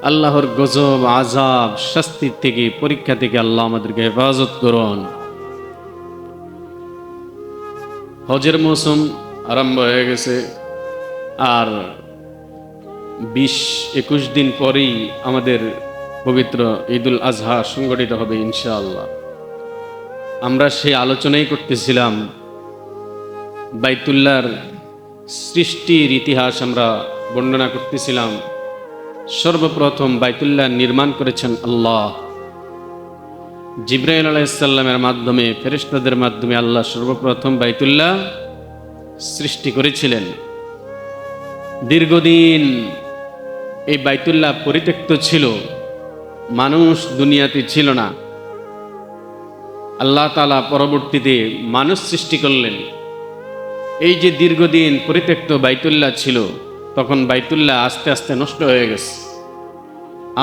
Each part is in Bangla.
আল্লাহর গজব, আযাব, শাস্তির থেকে, পরীক্ষা থেকে আল্লাহ আমাদেরকে হেফাজত করুন। হজের মৌসুম আরম্ভ হয়ে গেছে, আর 20-21 দিন পরেই আমাদের পবিত্র ঈদুল আজহা সংগঠিত হবে ইনশাআল্লাহ। আমরা সেই আলোচনাই করতেছিলাম, বাইতুল্লাহর সৃষ্টির ইতিহাস আমরা বর্ণনা করতেছিলাম। সর্বপ্রথম বাইতুল্লাহ নির্মাণ করেছেন আল্লাহ। জিবরাইল আলাইহিস সালামের মাধ্যমে, ফেরেশতাদের মাধ্যমে আল্লাহ সর্বপ্রথম বাইতুল্লাহ সৃষ্টি করেছিলেন। দীর্ঘদিন এই বাইতুল্লাহ পরিত্যক্ত ছিল, মানুষ দুনিয়াতে ছিল না। আল্লাহ তাআলা পরবর্তীতে মানুষ সৃষ্টি করলেন। এই যে দীর্ঘদিন পরিত্যক্ত বাইতুল্লাহ ছিল, তখন বাইতুল্লাহ আস্তে আস্তে নষ্ট হয়ে গেছে।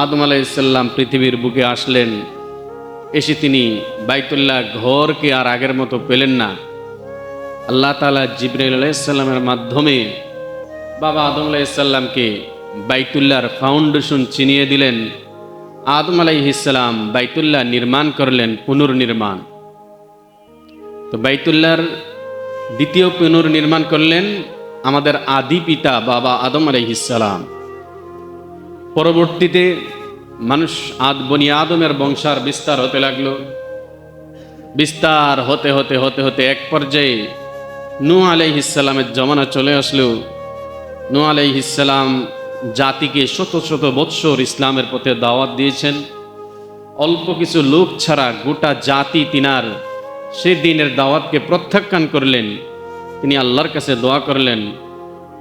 আদম আলাইহিস সালাম পৃথিবীর বুকে আসলেন, এসে তিনি বাইতুল্লাহ ঘরকে আর আগের মতো পেলেন না। আল্লাহ তাআলা জিবরাইল আলাইহিস সালামের মাধ্যমে বাবা আদম আলাইহিস সালামকে বাইতুল্লাহর ফাউন্ডেশন চিনিয়ে দিলেন। আদম আলাইহিস সালাম বাইতুল্লাহ নির্মাণ করলেন, পুনর্নির্মাণ। তো বাইতুল্লাহর দ্বিতীয় পুনর্নির্মাণ করলেন আমাদের আদি পিতা বাবা আদম আলাইহিস সালাম। পরবর্তীতে মানুষ বনি আদমের বংশার বিস্তার হতে লাগলো। বিস্তার হতে হতে হতে হতে এক পর্যায়ে নূহ আলাইহিস সালামের জমানা চলে আসলো। নূহ আলাইহিস সালাম জাতিকে শত শত বৎসর ইসলামের পথে দাওয়াত দিয়েছেন। অল্প কিছু লোক ছাড়া গোটা জাতি তিনার সেই দিনের দাওয়াতকে প্রত্যাখ্যান করলেন। তিনি আল্লাহর কাছে দোয়া করলেন,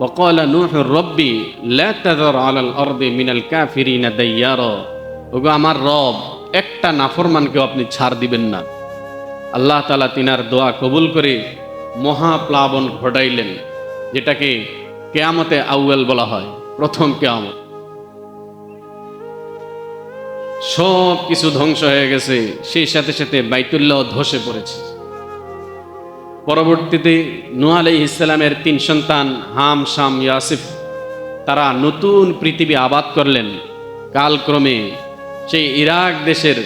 ওয়াকালা নূহু রব্বি লা তাযার আলাল আরদি মিনাল কাফিরিনা দাইয়ারা। ওগো আমার রব, একটা নাফরমানকেও আপনি ছাড় দিবেন না। আল্লাহ তাআলা তিনার দোয়া কবুল করে মহাপ্লাবন ঘটাইলেন, যেটাকে কিয়ামতে আউয়াল বলা হয়, প্রথম কিয়ামত। সব কিছু ধ্বংস হয়ে গেছে, সেই সাথে সাথে বাইতুল্লাহ ধসে পড়েছে। পরবর্তীতে নূহ আলাইহিস সালামের 3 সন্তান হাম, শাম, ইয়াসিফ, তারা নতুন পৃথিবী আবাদ করলেন। কালক্রমে সেই ইরাক দেশের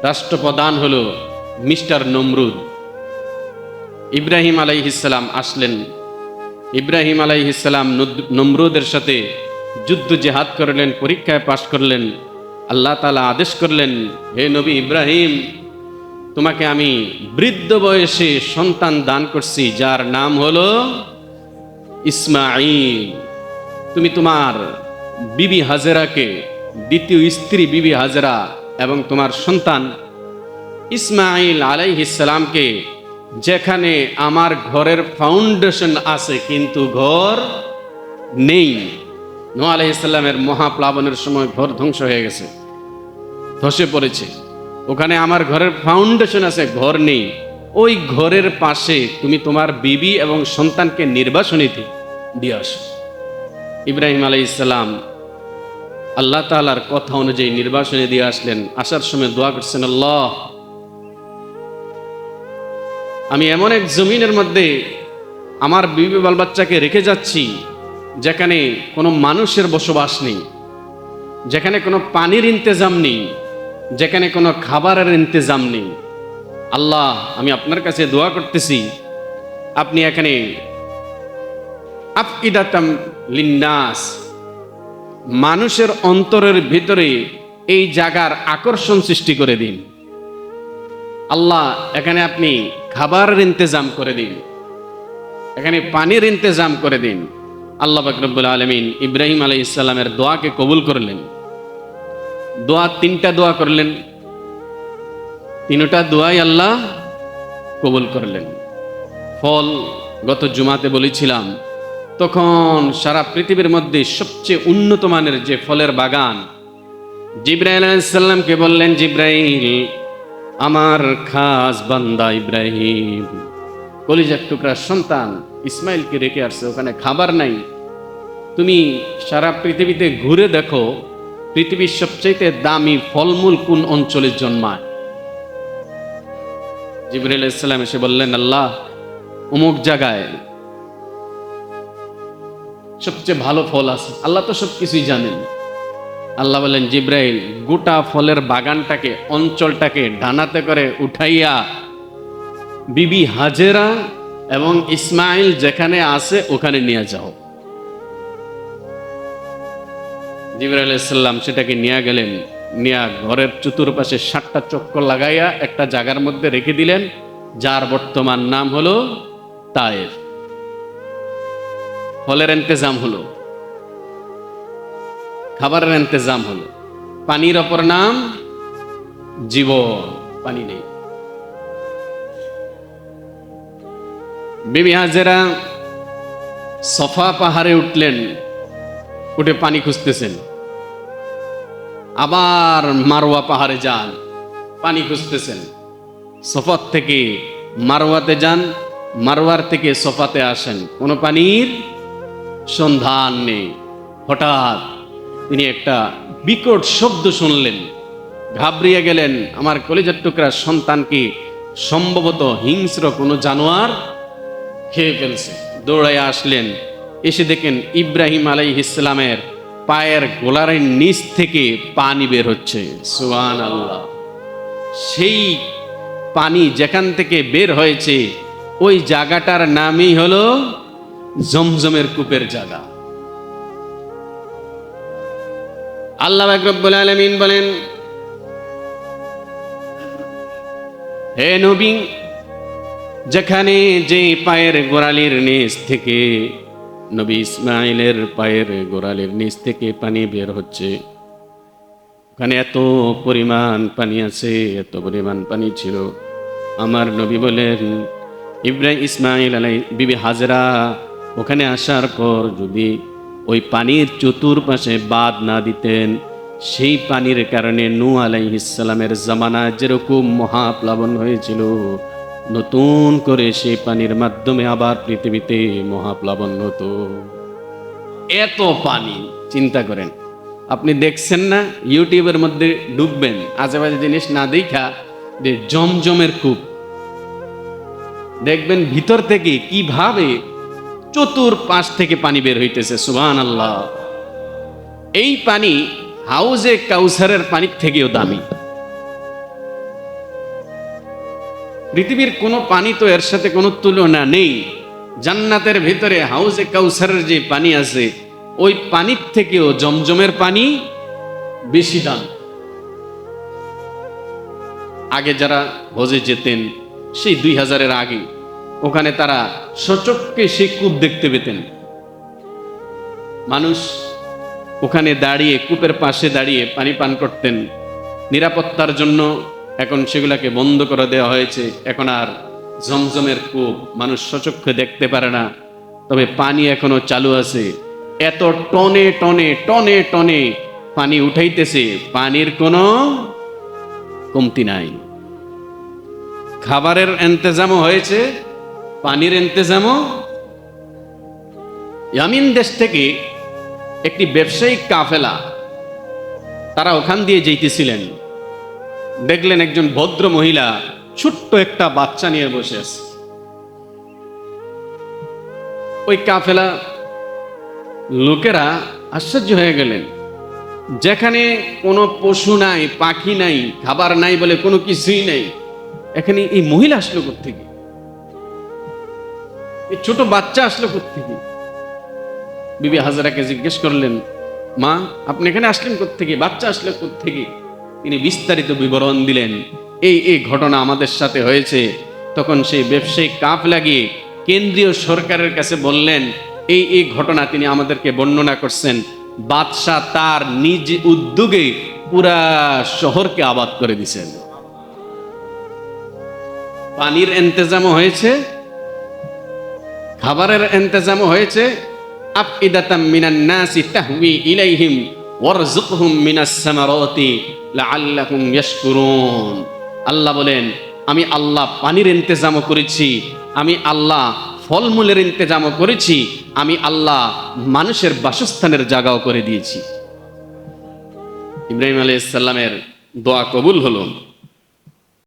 রাষ্ট্রপ্রধান হলো মিস্টার নমরুদ। ইব্রাহিম আলাইহিস সালাম আসলেন। ইব্রাহিম আলাইহিস সালাম নমরুদের সাথে যুদ্ধ জিহাদ করলেন, পরীক্ষায় পাশ করলেন। আল্লাহ তাআলা আদেশ করলেন, হে নবী ইব্রাহিম, তোমাকে আমি বৃদ্ধ বয়সে সন্তান দান করছি, যার নাম হলো ইসমাঈল। তুমি তোমার বিবি হাজেরাকে, দ্বিতীয় স্ত্রী বিবি হাজেরা এবং তোমার সন্তান ইসমাঈল আলাইহিস সালামকে, যেখানে আমার ঘরের ফাউন্ডেশন আছে কিন্তু ঘর নেই। নূহ আলাইহিস সালামের মহাপ্লাবনের সময় ঘর ধ্বংস হয়ে গেছে, ধসে পড়েছে। ওখানে আমার ঘরের ফাউন্ডেশন আছে, ঘর নেই। ওই ঘরের পাশে তুমি তোমার বিবি এবং সন্তানকে নির্বাসনীতে দিয়ে আসো। ইব্রাহিম আলাইহিস সালাম আল্লাহ তাআলার কথা অনুযায়ী নির্বাসনে দিয়ে আসলেন। আসার সময় দোয়া করছেন, আল্লাহ, আমি এমন এক জমিনের মধ্যে আমার বিবি বাল বাচ্চাকে রেখে যাচ্ছি, যেখানে কোনো মানুষের বসবাস নেই, যেখানে কোনো পানির ইন্তেজাম নেই, যেখানে কোনো খাবারের ইন্তেজাম নেই। আল্লাহ, আমি আপনার কাছে দোয়া করতেছি, আপনি এখানে আফইদাতাম লিন্নাস, মানুষের অন্তরের ভিতরে এই জায়গার আকর্ষণ সৃষ্টি করে দিন। আল্লাহ, এখানে আপনি খাবারের ইন্তেজাম করে দিন, এখানে পানির ইন্তেজাম করে দিন। আল্লাহ পাক রব্বুল আলামিন ইব্রাহিম আলাইহিস সালামের দোয়াকে কবুল করলেন। দোয়া 3টা দোয়া করলেন, 3টা দোয়াই আল্লাহ কবুল করলেন। ফল গত জুমাতে বলেছিলাম, তখন সারা পৃথিবীর মধ্যে সবচেয়ে উন্নত মানের যে ফলের বাগান, জিবরাইল আলাইহিস সালামকে বললেন, জিবরাইল, আমার খাস বান্দা ইব্রাহিম কলিজার টুকরা সন্তান ইসমাইলকে রেখে আসছে, ওখানে খাবার নাই। তুমি সারা পৃথিবীতে ঘুরে দেখো, পৃথিবীর সবচেয়ে দামি ফলমূল কোন অঞ্চলে জন্মায়। জিবরাইল আলাইহিস সালাম এসে বললেন, আল্লাহ, অমুক জায়গায় সবচেয়ে ভালো ফল আছে। আল্লাহ তো সবকিছুই জানেন। আল্লাহ বলেন, জিব্রাইল গোটা ফলের বাগানটাকে, অঞ্চলটাকে ডানাতে করে উঠাইয়া বিবি হাজেরা এবং ইসমাইল যেখানে আছে ওখানে নিয়ে যাও। জিবরাইল আলাইহিস সালাম সেটাকে নিয়ে গেলেন, নিয়ে ঘরের চতুর্পাশে 7টা চক্কর লাগাইয়া একটা জায়গার মধ্যে রেখে দিলেন, যার বর্তমান নাম হলো তায়েফ। ফলের ইন্তেজাম হলো, খাবারের ইন্তেজাম হলো, পানির অপর নাম জীবন, পানি নেই। বিবি হাজেরা সফা পাহাড়ে উঠলেন, উঠে পানি খুঁজতেছেন। আবার মারওয়া পাহাড়ে যান, পানি খুঁজতেছেন। সফা থেকে মারওয়াতে যান, মারওয়ার থেকে সফাতে আসেন, কোনো পানির সন্ধান নেই। হঠাৎ তিনি একটা বিকট শব্দ শুনলেন, ঘাবড়িয়ে গেলেন। আমার কলিজার টুকরা সন্তানকে সম্ভবত হিংস্র কোনো জানোয়ার খেয়ে ফেলছে। দৌড়াইয়া আসলেন, এসে দেখেন ইব্রাহিম আলাইহিস সালামের পায়ের গোলারের নিচ থেকে পানি বের হচ্ছে। সুবহানাল্লাহ। সেই পানি যেখান থেকে বের হয়েছে ওই জায়গাটার নামই হলো জমজমের কূপের জায়গা। আল্লাহ পাক রব্বুল আলামিন বলেন, হে নবী, যেখানে যে পায়ের গোড়ালির নিচ থেকে, নবী ইসমাইলের পায়ের গোড়ালির নিচ থেকে পানি বের হচ্ছে, ওখানে এত পরিমাণ পানি আছে, এত পরিমাণ পানি ছিল। আমার নবী বলেন, ইব্রাহিম ইসমাইল বিবি হাজরা ওখানে আসার পর যদি ওই পানির চতুর্পাশে বাঁধ না দিতেন, সেই পানির কারণে নূহ আলাইহিস সালামের জামানায় যেরকম মহাপ্লাবন হয়েছিল, নতুন করে সেই পানির মাধ্যমে আবার পৃথিবীতে মহাপ্লাবন হতো। এত পানি, চিন্তা করেন। আপনি দেখছেন না, ইউটিউবের মধ্যে ঢুকবেন, আজেবাজে জিনিস না দেখা যে জমজমের কূপ দেখবেন, ভিতর থেকে কিভাবে চতুর্পাশ থেকে পানি বের হইতেছে। সুবহানাল্লাহ। এই পানি হাউজে কাউসারের পানির থেকেও দামি। পৃথিবীর কোনো পানি তো এর সাথে কোনো তুলনা নেই। জান্নাতের ভিতরে হাউজে কাউসারের যে পানি আছে, ওই পানির থেকেও জমজমের পানি বেশি দাম। আগে যারা হজে যেতেন, সেই 2000-এর আগে, ওখানে তারা সচক্ষে সেই কূপ দেখতে পেতেন। মানুষ ওখানে দাঁড়িয়ে, কূপের পাশে দাঁড়িয়ে পানি পান করতেন। নিরাপত্তার জন্য এখন সেগুলাকে বন্ধ করে দেওয়া হয়েছে। এখন আর জমজমের কূপ মানুষ সচক্ষে দেখতে পারে না, তবে পানি এখনো চালু আছে। এত টনে টনে টনে টনে পানি উঠাইতেছে, পানির কোনো কমতি নাই। খাবারের ইন্তেজামও হয়েছে, পানির ইন্তেজামও। ইয়ামিন দেশ থেকে একটি ব্যবসায়িক কাফেলা, তারা ওখান দিয়ে যেতেছিলেন। দেখলেন একজন ভদ্র মহিলা ছোট্ট একটা বাচ্চা নিয়ে বসে আছে। ওই কাফেলা লোকেরা আশ্চর্য হয়ে গেলেন, যেখানে কোনো পশু নাই, পাখি নাই, খাবার নাই বলে কোনো কিছুই নাই, এখানে এই মহিলা আসলো কোত্থেকে? এই ছোট বাচ্চা আসলো কোত্থেকে? বিবি হাজরাকে জিজ্ঞেস করলেন, মা আপনি এখানে আসলেন কোত্থেকে, বাচ্চা আসলো কোত্থেকে? তিনি বিস্তারিত বিবরণ দিলেন, এই ঘটনা আমাদের সাথে হয়েছে। তখন সেই ব্যবসায়িক কাপ লাগিয়ে কেন্দ্রীয় সরকারের কাছে বললেন, এই ঘটনা তিনি আমাদেরকে বর্ণনা করছেন। বাদশাহ তার নিজ উদ্যোগে পুরা শহরকে আবাদ করে দিয়েছেন। পানির ইন্তেজামও হয়েছে, খাবারের ইন্তেজামও হয়েছে। আফইদাতাম মিনান নাসি তাহওয়ি ইলাইহিম ওয়ারযুকহুম মিনাস সামারাতি লাআল্লাহুম ইয়াশকুরুন। আল্লাহ বলেন, আমি আল্লাহ পানির ইন্তেজামও করেছি, আমি আল্লাহ ফলমূলের ইন্তেজামও করেছি, আমি আল্লাহ মানুষের বাসস্থানের জায়গাও করে দিয়েছি। ইব্রাহিম আলাইহিস সালামের দোয়া কবুল হলো।